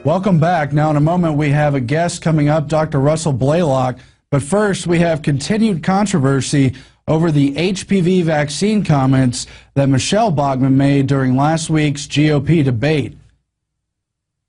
Welcome back. Now, in a moment, we have a guest coming up, Dr. Russell Blaylock. But first, we have continued controversy over the HPV vaccine comments that Michelle Bachmann made during last week's GOP debate.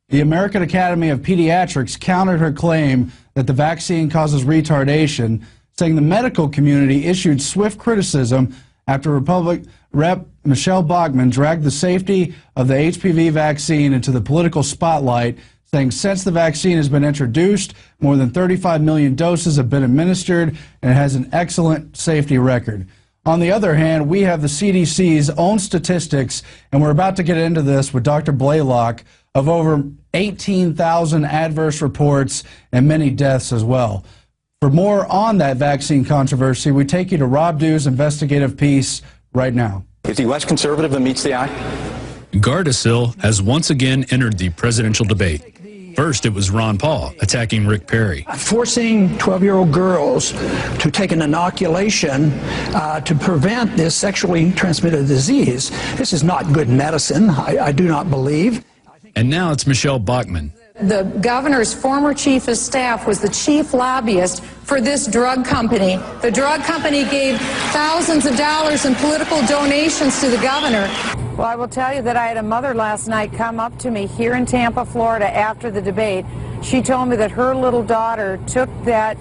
The American Academy of Pediatrics countered her claim that the vaccine causes retardation, saying the medical community issued swift criticism after Republican Rep. Michelle Bachmann dragged the safety of the HPV vaccine into the political spotlight, saying since the vaccine has been introduced, more than 35 million doses have been administered and it has an excellent safety record. On the other hand, we have the CDC's own statistics, and we're about to get into this with Dr. Blaylock, of over 18,000 adverse reports and many deaths as well. For more on that vaccine controversy, we take you to Rob Dew's investigative piece right now. Is he less conservative than meets the eye? Gardasil has once again entered the presidential debate. First, it was Ron Paul attacking Rick Perry. Forcing 12-year-old girls to take an inoculation to prevent this sexually transmitted disease. This is not good medicine, I do not believe. And now it's Michelle Bachmann. The governor's former chief of staff was the chief lobbyist for this drug company. The drug company gave thousands of dollars in political donations to the governor. Well, I will tell you that I had a mother last night come up to me here in Tampa, Florida, after the debate. She told me that her little daughter took that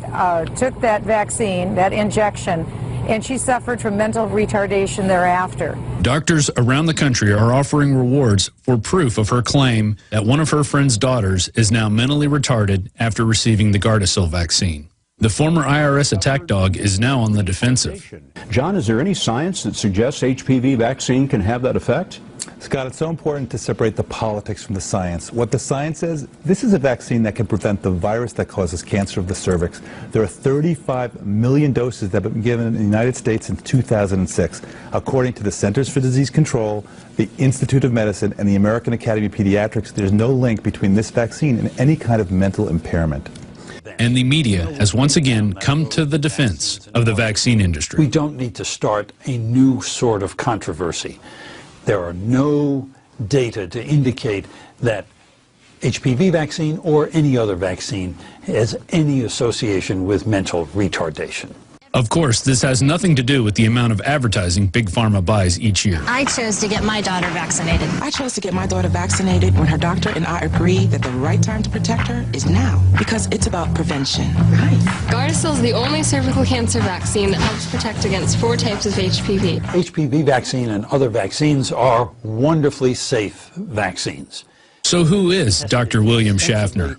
vaccine, that injection, and she suffered from mental retardation thereafter. Doctors around the country are offering rewards for proof of her claim that one of her friend's daughters is now mentally retarded after receiving the Gardasil vaccine. The former IRS attack dog is now on the defensive. John, is there any science that suggests HPV vaccine can have that effect? Scott, it's so important to separate the politics from the science. What the science says, this is a vaccine that can prevent the virus that causes cancer of the cervix. There are 35 million doses that have been given in the United States since 2006. According to the Centers for Disease Control, the Institute of Medicine, and the American Academy of Pediatrics, there's no link between this vaccine and any kind of mental impairment. And the media has once again come to the defense of the vaccine industry. We don't need to start a new sort of controversy. There are no data to indicate that HPV vaccine or any other vaccine has any association with mental retardation. Of course, this has nothing to do with the amount of advertising Big Pharma buys each year. I chose to get my daughter vaccinated. I chose to get my daughter vaccinated when her doctor and I agreed that the right time to protect her is now, because it's about prevention. Right. Gardasil is the only cervical cancer vaccine that helps protect against 4 types of HPV. HPV vaccine and other vaccines are wonderfully safe vaccines. So who is Dr. William Schaffner?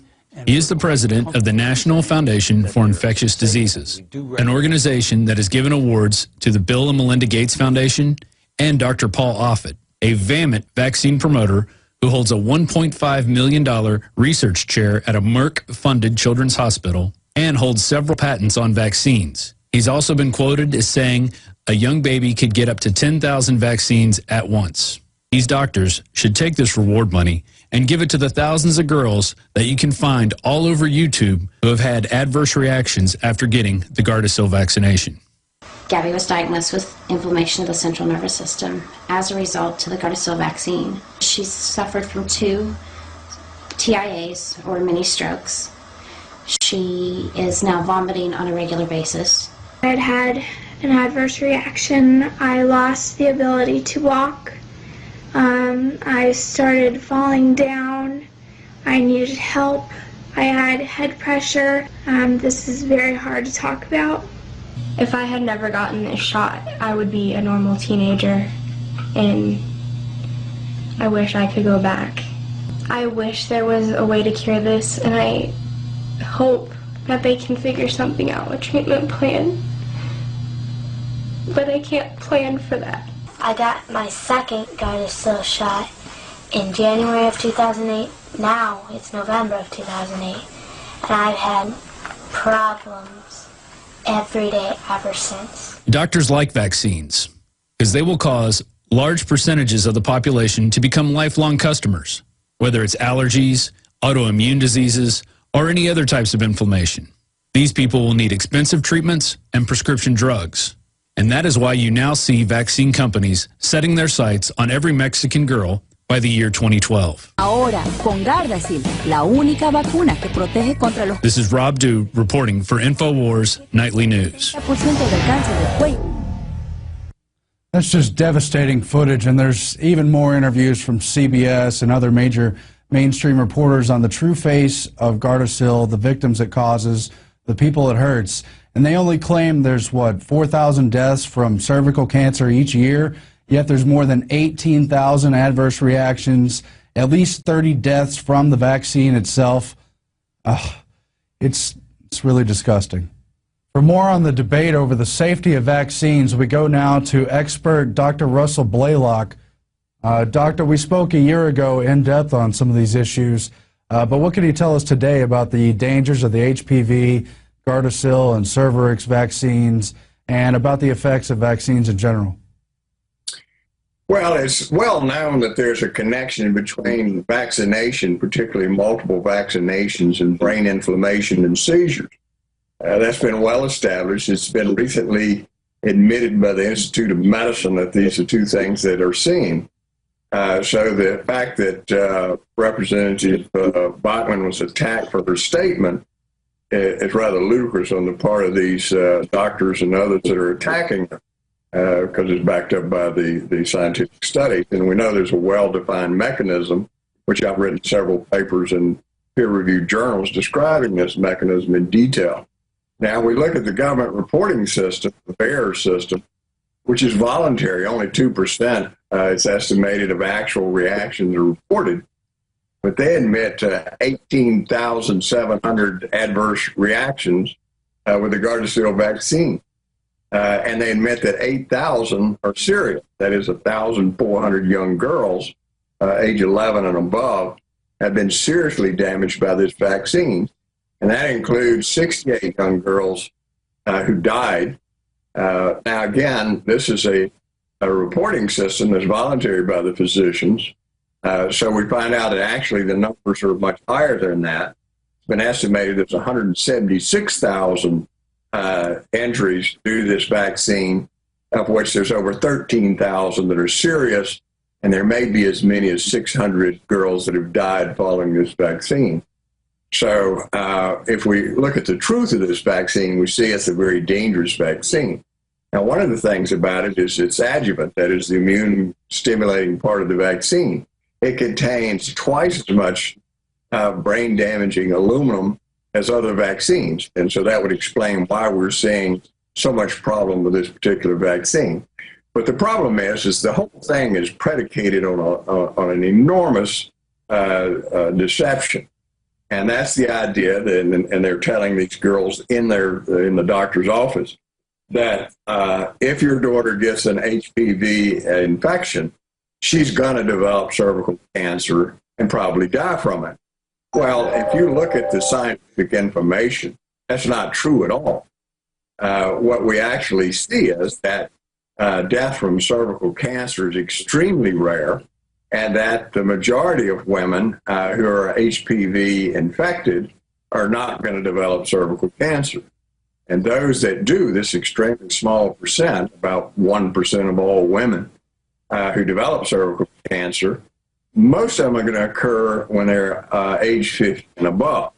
He is the president of the National Foundation for Infectious Diseases, an organization that has given awards to the Bill and Melinda Gates Foundation and Dr. Paul Offit, a vehement vaccine promoter who holds a $1.5 million research chair at a Merck-funded children's hospital and holds several patents on vaccines. He's also been quoted as saying a young baby could get up to 10,000 vaccines at once. These doctors should take this reward money and give it to the thousands of girls that you can find all over YouTube who have had adverse reactions after getting the Gardasil vaccination. Gabby was diagnosed with inflammation of the central nervous system as a result to the Gardasil vaccine. She suffered from 2 TIAs, or mini strokes. She is now vomiting on a regular basis. I had an adverse reaction. I lost the ability to walk. I started falling down. I needed help. I had head pressure. This is very hard to talk about. If I had never gotten this shot, I would be a normal teenager, and I wish I could go back. I wish there was a way to cure this, and I hope that they can figure something out, a treatment plan. But I can't plan for that. I got my second Gardasil shot in January of 2008. Now it's November of 2008. And I've had problems every day ever since. Doctors like vaccines because they will cause large percentages of the population to become lifelong customers, whether it's allergies, autoimmune diseases, or any other types of inflammation. These people will need expensive treatments and prescription drugs. And that is why you now see vaccine companies setting their sights on every Mexican girl by by the year 2012. Ahora, con Gardasil, la única vacuna que protege contra los This is Rob Dew reporting for InfoWars Nightly News. 40% del cáncer del cuello. That's just devastating footage, and there's even more interviews from CBS and other major mainstream reporters on the true face of Gardasil, the victims it causes, the people it hurts. And they only claim there's, 4,000 deaths from cervical cancer each year, yet there's more than 18,000 adverse reactions, at least 30 deaths from the vaccine itself. It's really disgusting. For more on the debate over the safety of vaccines, we go now to expert Dr. Russell Blaylock. Doctor, we spoke a year ago in depth on some of these issues, but what can you tell us today about the dangers of the HPV, Gardasil, and Cervarix vaccines, and about the effects of vaccines in general? Well, it's well known that there's a connection between vaccination, particularly multiple vaccinations, and brain inflammation and seizures. That's been well established. It's been recently admitted by the Institute of Medicine that these are two things that are seen. So the fact that Representative Bachmann was attacked for her statement is rather ludicrous on the part of these doctors and others that are attacking her, because it's backed up by the scientific studies. And we know there's a well-defined mechanism, which I've written several papers in peer-reviewed journals describing this mechanism in detail. Now, we look at the government reporting system, the VAERS system, which is voluntary. Only 2%, it's estimated, of actual reactions are reported. But they admit 18,700 adverse reactions with the Gardasil vaccine. And they admit that 8,000 are serious. That is 1,400 young girls, age 11 and above, have been seriously damaged by this vaccine. And that includes 68 young girls who died. Now, again, this is a reporting system that's voluntary by the physicians. So we find out that actually the numbers are much higher than that. It's been estimated there's 176,000 entries due to this vaccine, of which there's over 13,000 that are serious, and there may be as many as 600 girls that have died following this vaccine. So if we look at the truth of this vaccine, we see it's a very dangerous vaccine. Now, one of the things about it is its adjuvant, that is the immune stimulating part of the vaccine. It contains twice as much brain damaging aluminum as other vaccines. And so that would explain why we're seeing so much problem with this particular vaccine. But the problem is the whole thing is predicated on an enormous deception. And that's the idea, and they're telling these girls in the doctor's office that if your daughter gets an HPV infection, she's going to develop cervical cancer and probably die from it. Well, if you look at the scientific information, that's not true at all. What we actually see is that death from cervical cancer is extremely rare, and that the majority of women who are HPV infected are not going to develop cervical cancer. And those that do, this extremely small percent, about 1% of all women who develop cervical cancer, most of them are going to occur when they're age 50 and above.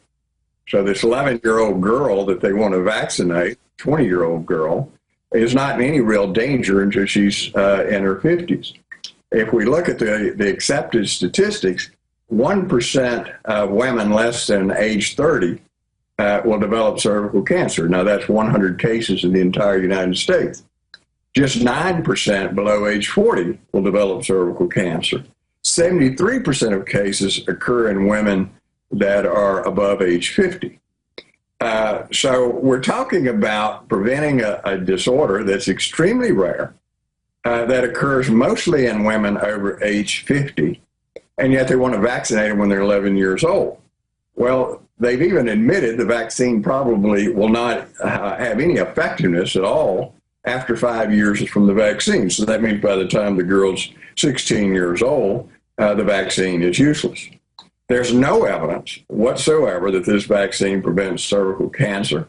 So this 11-year-old girl that they want to vaccinate, 20-year-old girl, is not in any real danger until she's in her 50s. If we look at the accepted statistics, 1% of women less than age 30 will develop cervical cancer. Now, that's 100 cases in the entire United States. Just 9% below age 40 will develop cervical cancer. 73% of cases occur in women that are above age 50. So we're talking about preventing a disorder that's extremely rare, that occurs mostly in women over age 50, and yet they want to vaccinate them when they're 11 years old. Well, they've even admitted the vaccine probably will not have any effectiveness at all after 5 years from the vaccine. So that means by the time the girl's 16 years old, the vaccine is useless. There's no evidence whatsoever that this vaccine prevents cervical cancer.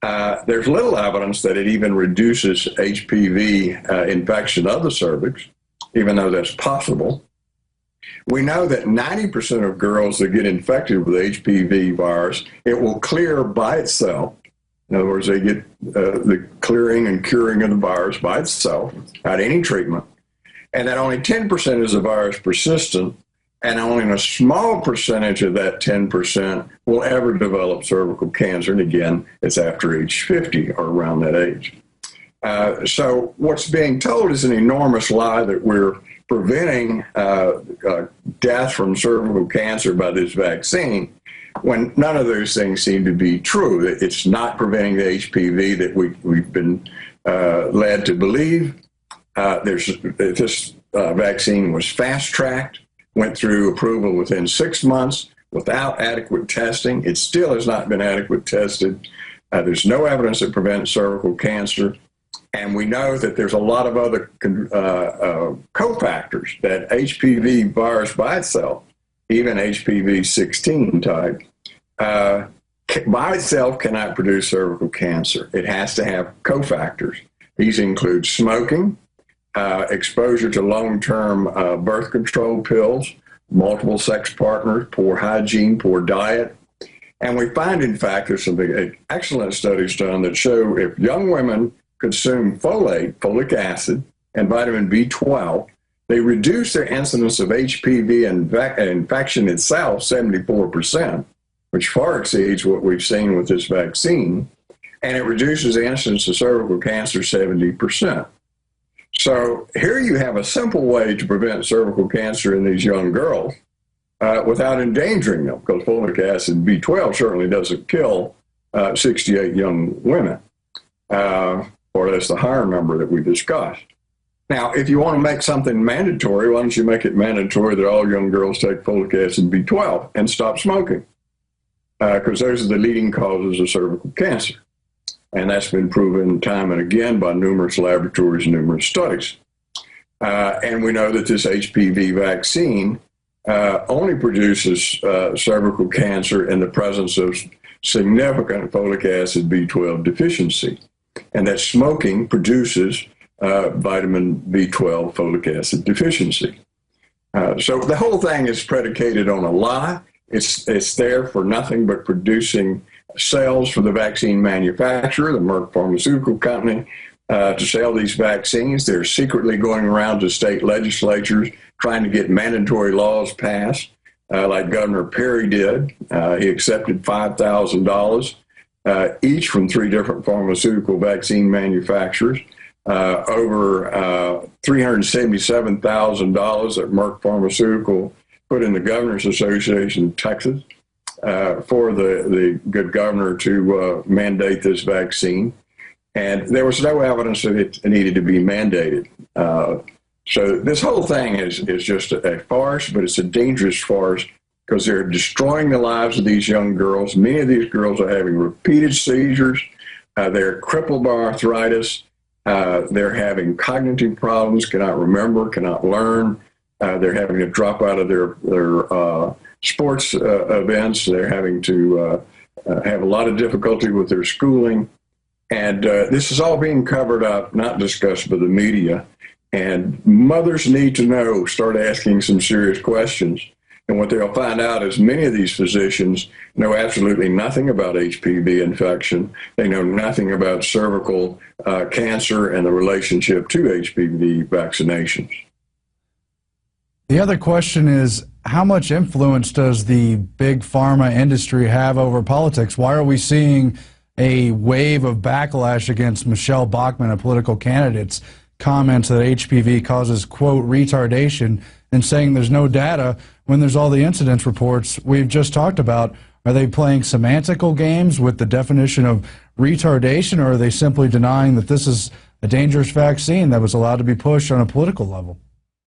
There's little evidence that it even reduces HPV infection of the cervix, even though that's possible. We know that 90% of girls that get infected with HPV virus, it will clear by itself. In other words, they get the clearing and curing of the virus by itself without any treatment. And that only 10% is the virus persistent, and only a small percentage of that 10% will ever develop cervical cancer. And again, it's after age 50 or around that age. So what's being told is an enormous lie that we're preventing death from cervical cancer by this vaccine, when none of those things seem to be true. It's not preventing the HPV that we've been led to believe. This vaccine was fast-tracked, went through approval within 6 months without adequate testing. It still has not been adequate tested. There's no evidence that prevents cervical cancer. And we know that there's a lot of other cofactors that HPV virus by itself, even HPV 16 type, by itself cannot produce cervical cancer. It has to have cofactors. These include smoking, exposure to long-term birth control pills, multiple sex partners, poor hygiene, poor diet. And we find, in fact, there's some excellent studies done that show if young women consume folate, folic acid, and vitamin B12, they reduce their incidence of HPV infection itself 74%, which far exceeds what we've seen with this vaccine, and it reduces the incidence of cervical cancer 70%. So here you have a simple way to prevent cervical cancer in these young girls without endangering them, because folic acid and B12 certainly doesn't kill 68 young women, or that's the higher number that we discussed. Now, if you want to make something mandatory, why don't you make it mandatory that all young girls take folic acid and B12 and stop smoking? Because those are the leading causes of cervical cancer. And that's been proven time and again by numerous laboratories and numerous studies. And we know that this HPV vaccine only produces cervical cancer in the presence of significant folic acid B12 deficiency, and that smoking produces vitamin B12 folic acid deficiency. So the whole thing is predicated on a lie. It's there for nothing but producing sales for the vaccine manufacturer, the Merck Pharmaceutical Company, to sell these vaccines. They're secretly going around to state legislatures trying to get mandatory laws passed, like Governor Perry did. He accepted $5,000 each from 3 different pharmaceutical vaccine manufacturers, over $377,000 that Merck Pharmaceutical put in the Governors Association of Texas for the good governor to mandate this vaccine. And there was no evidence that it needed to be mandated. So this whole thing is just a farce, but it's a dangerous farce because they're destroying the lives of these young girls. Many of these girls are having repeated seizures. They're crippled by arthritis. They're having cognitive problems, cannot remember, cannot learn. They're having to drop out of their sports events. They're having to have a lot of difficulty with their schooling. And this is all being covered up, not discussed by the media. And mothers need to know, start asking some serious questions. And what they'll find out is many of these physicians know absolutely nothing about HPV infection. They know nothing about cervical cancer and the relationship to HPV vaccinations. The other question is, how much influence does the big pharma industry have over politics? Why are we seeing a wave of backlash against Michelle Bachmann, a political candidate's comments that HPV causes, quote, retardation, and saying there's no data when there's all the incidence reports we've just talked about? Are they playing semantical games with the definition of retardation, or are they simply denying that this is a dangerous vaccine that was allowed to be pushed on a political level?